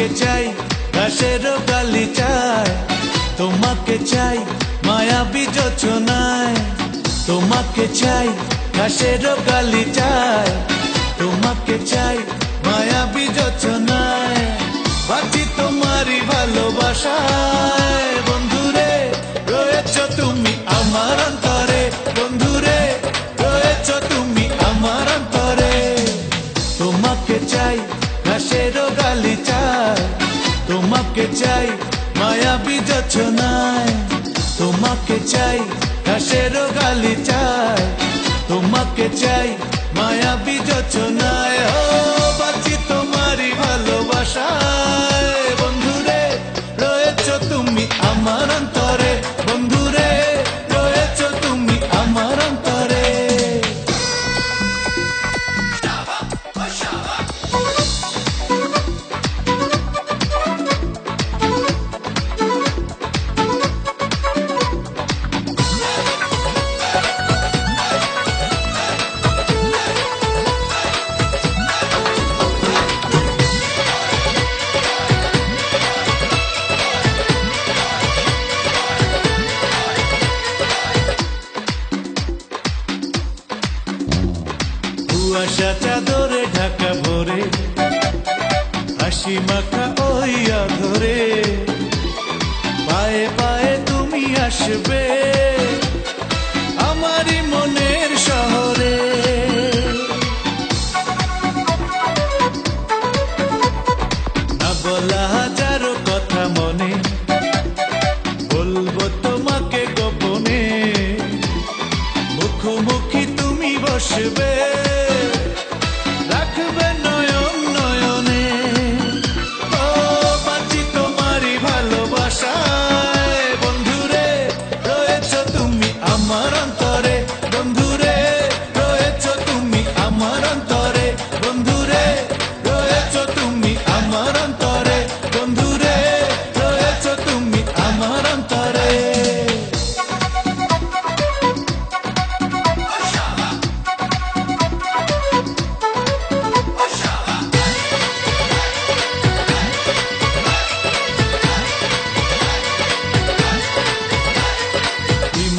তোমাকে চাই ঘাসেরও গালিচায়, তোমাকে চাই মায়াবী যোচনায়, তোমাকে চাই ঘাসেরও গালিচায়, তোমাকে চাই মায়াবী যোচনায়। বাঁচি তোমারই ভালোবাসায় বন্ধুরে, রয়েছ তুমি আমার অন্তরে, বন্ধুরে রয়েছ তুমি আমার অন্তরে। তোমাকে চাই ঘাসেরও গালিচায়, তোমাকে চাই মায়াবী যোচনায়, তোমাকে চাই ঘাসেরও গালিচায়, তোমাকে চাই মায়াবী যোচনায়। ও বাঁচি তোমারই ভালোবাসায় বন্ধুরে, রয়েছ তুমি আমার অন্তরে, বন্ধুরে রয়েছ তুমি আমার অন্তরে। কুয়াশা চাদরে ঢাকা ভরে, হাসি মাখা ওই আধরে, পায়ে পায়ে তুমি আসবে আমারই মনের শহরে। না বলা হাজারো কথা মনে, বলবো তোমাকে গোপনে, মুখোমুখি তুমি বসবে, রাখবে নয়ন নয়নে। ও বাঁচি তোমারই ভালোবাসায় বন্ধুরে, রয়েছ তুমি আমার অন্তরে, বন্ধুরে রয়েছ তুমি আমার অন্তরে, বন্ধুরে রয়েছ তুমি আমার অন্তরে, বন্ধুরে রয়েছ তুমি আমার অন্তরে।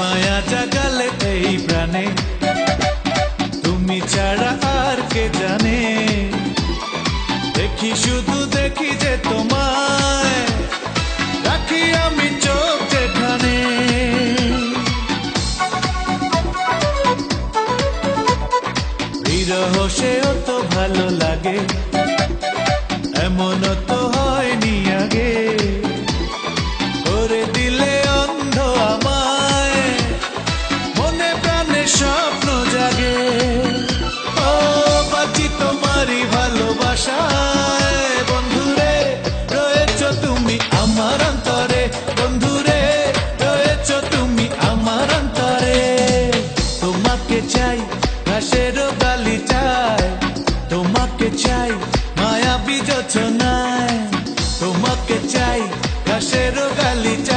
মায়া জাগালে এই প্রাণে, তুমি ছাড়া আর কে জানে। দেখি শুধু দেখি যে তোমায়, রাখি আমি চোখ যেখানে। বিরহ সেও তো ভালো লাগে, এমনও তো হয়নি আগে। করে দিলে অন্ধ আমায়, মনে প্রাণে স্বপ্ন জাগে। ও বাঁচি তোমারই ভালোবাসায় বন্ধুরে, রয়েছ তুমি আমার অন্তরে, বন্ধুরে রয়েছ তুমি আমার অন্তরে। তোমাকে চাই ঘাসেরও গালিচায়, তোমাকে চাই মায়াবী যোচনায়, তোমাকে চাই ঘাসেরও গালিচায়।